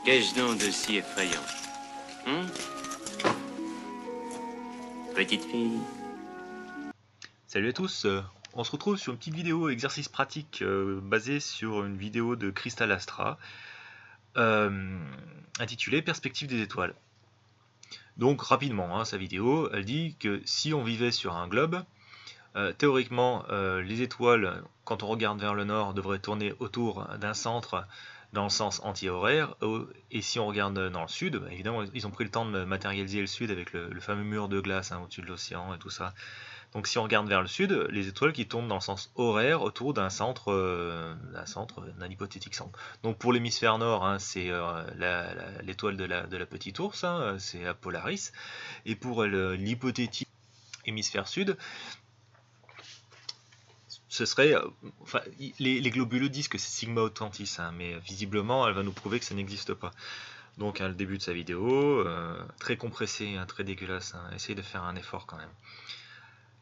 Qu'ai-je donc de si effrayant? Hum? Petite fille. Salut à tous, on se retrouve sur une petite vidéo exercice pratique basée sur une vidéo de Crystal Astra intitulée Perspective des étoiles. Donc rapidement, sa vidéo, elle dit que si on vivait sur un globe, théoriquement les étoiles, quand on regarde vers le nord, devraient tourner autour d'un centre dans le sens anti-horaire, et si on regarde dans le sud, bah, évidemment ils ont pris le temps de matérialiser le sud avec le fameux mur de glace au-dessus de l'océan et tout ça. Donc si on regarde vers le sud, les étoiles qui tournent dans le sens horaire autour d'un centre, d'un hypothétique centre. Donc pour l'hémisphère nord, c'est l'étoile de la petite ours, c'est la Polaris. Et pour l'hypothétique hémisphère sud, ce serait, les globuleux disent que c'est Sigma Autantis, mais visiblement elle va nous prouver que ça n'existe pas. Donc le début de sa vidéo, très compressé, très dégueulasse, essayez de faire un effort quand même.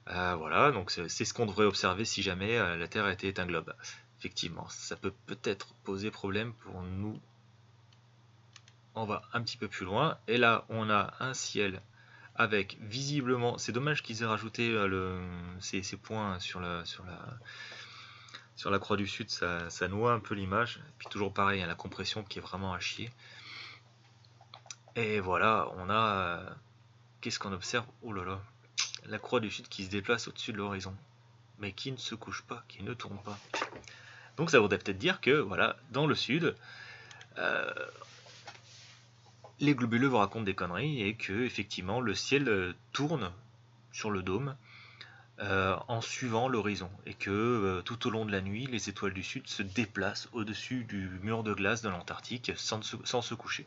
Voilà, donc c'est ce qu'on devrait observer si jamais la Terre était un globe. Effectivement, ça peut peut-être poser problème pour nous. On va un petit peu plus loin, et là on a un ciel avec visiblement, c'est dommage qu'ils aient rajouté ces points sur la croix du sud, ça noie un peu l'image. Puis toujours pareil, la compression qui est vraiment à chier. Et voilà, on a, qu'est-ce qu'on observe? Oh là là, la croix du sud qui se déplace au-dessus de l'horizon, mais qui ne se couche pas, qui ne tourne pas. Donc ça voudrait peut-être dire que, voilà, dans le sud, les globuleux vous racontent des conneries et que, effectivement, le ciel tourne sur le dôme en suivant l'horizon, et que tout au long de la nuit, les étoiles du sud se déplacent au-dessus du mur de glace de l'Antarctique sans se coucher,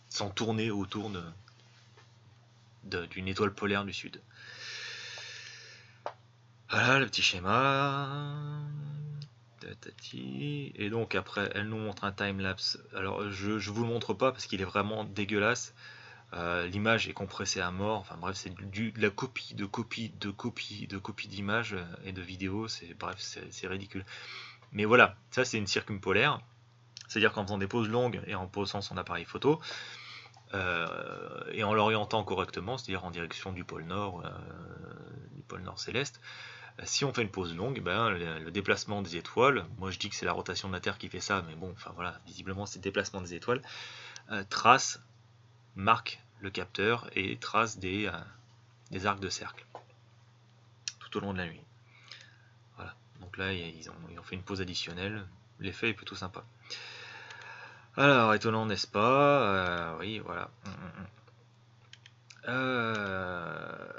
sans tourner autour d'une étoile polaire du sud. Voilà le petit schéma. Et donc après elle nous montre un timelapse. Alors je vous le montre pas parce qu'il est vraiment dégueulasse. L'image est compressée à mort. Enfin bref, c'est de la copie d'images et de vidéos. C'est ridicule. Mais voilà, ça c'est une circumpolaire. C'est-à-dire qu'en faisant des pauses longues et en posant son appareil photo, et en l'orientant correctement, c'est-à-dire en direction du pôle Nord céleste, si on fait une pause longue, le déplacement des étoiles, moi je dis que c'est la rotation de la Terre qui fait ça, mais bon, enfin voilà, visiblement c'est le déplacement des étoiles, marque le capteur et trace des arcs de cercle tout au long de la nuit. Voilà, donc là ils ont fait une pause additionnelle, l'effet est plutôt sympa. Alors, étonnant n'est-ce pas? Oui, voilà.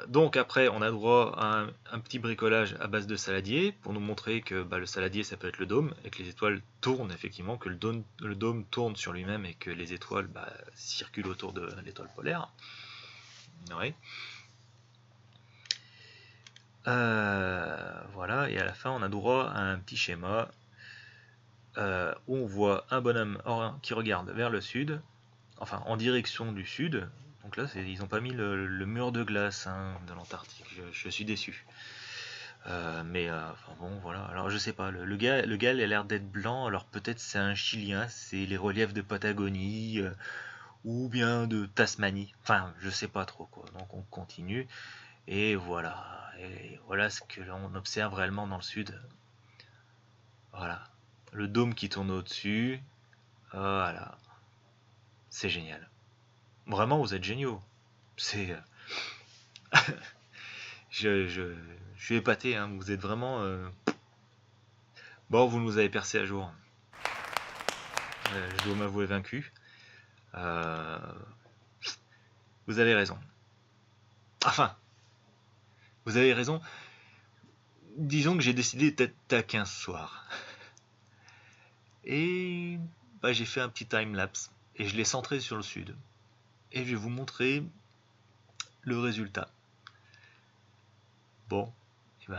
Donc après on a droit à un petit bricolage à base de saladier pour nous montrer que le saladier ça peut être le dôme et que les étoiles tournent effectivement, que le dôme tourne sur lui-même et que les étoiles circulent autour de l'étoile polaire. Ouais. Voilà, et à la fin on a droit à un petit schéma où on voit un bonhomme qui regarde vers le sud, enfin en direction du sud. Donc là, ils n'ont pas mis le mur de glace de l'Antarctique. Je suis déçu. Enfin bon, voilà. Alors je sais pas. Le gars, il a l'air d'être blanc. Alors peut-être c'est un Chilien. C'est les reliefs de Patagonie ou bien de Tasmanie. Enfin, je sais pas trop quoi. Donc on continue. Et voilà. Et voilà ce que l'on observe réellement dans le sud. Voilà. Le dôme qui tourne au-dessus. Voilà. C'est génial. Vraiment, vous êtes géniaux. C'est je suis épaté, vous êtes vraiment... Bon, vous nous avez percé à jour. Je dois m'avouer vaincu. Vous avez raison. Enfin, vous avez raison. Disons que j'ai décidé d'être taquin ce soir. Et j'ai fait un petit time-lapse. Et je l'ai centré sur le sud. Et je vais vous montrer le résultat. Bon, et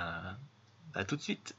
à tout de suite.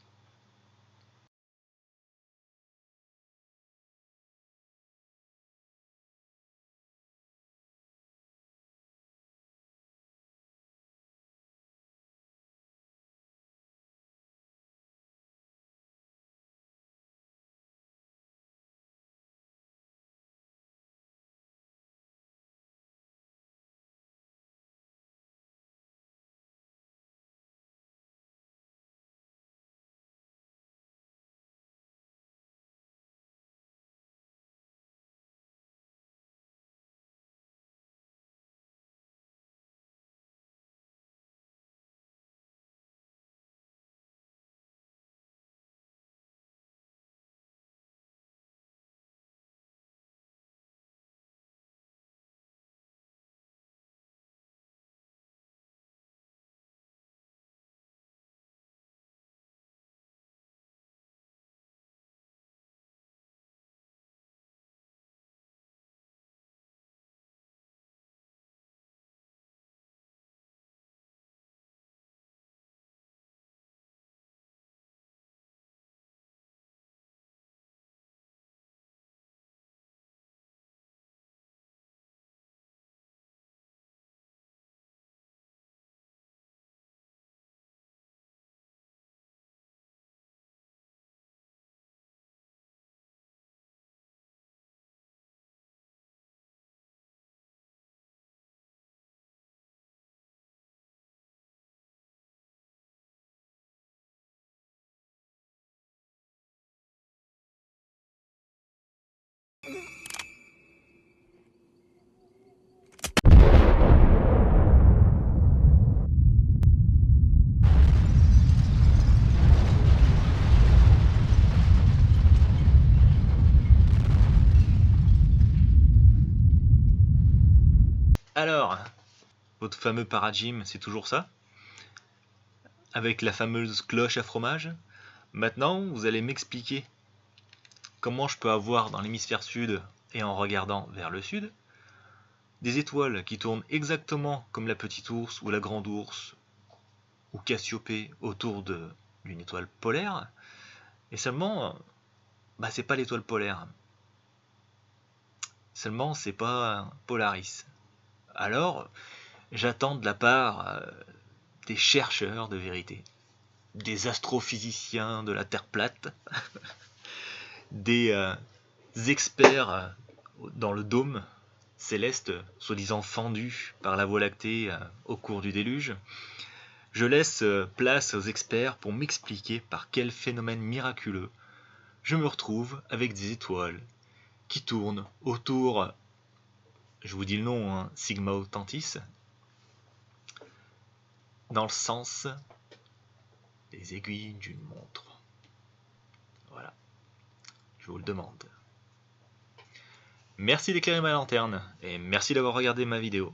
Alors, votre fameux paradigme, c'est toujours ça? Avec la fameuse cloche à fromage? Maintenant, vous allez m'expliquer comment je peux avoir dans l'hémisphère sud, et en regardant vers le sud, des étoiles qui tournent exactement comme la petite ours ou la grande ours ou Cassiopée autour d'une étoile polaire, et seulement, c'est pas l'étoile polaire. Seulement, c'est pas Polaris. Alors, j'attends de la part des chercheurs de vérité, des astrophysiciens de la Terre plate, des experts dans le dôme céleste, soi-disant fendu par la Voie lactée au cours du déluge. Je laisse place aux experts pour m'expliquer par quel phénomène miraculeux je me retrouve avec des étoiles qui tournent autour, je vous dis le nom, hein, Sigma Autantis, dans le sens des aiguilles d'une montre. Voilà, je vous le demande. Merci d'éclairer ma lanterne, et merci d'avoir regardé ma vidéo.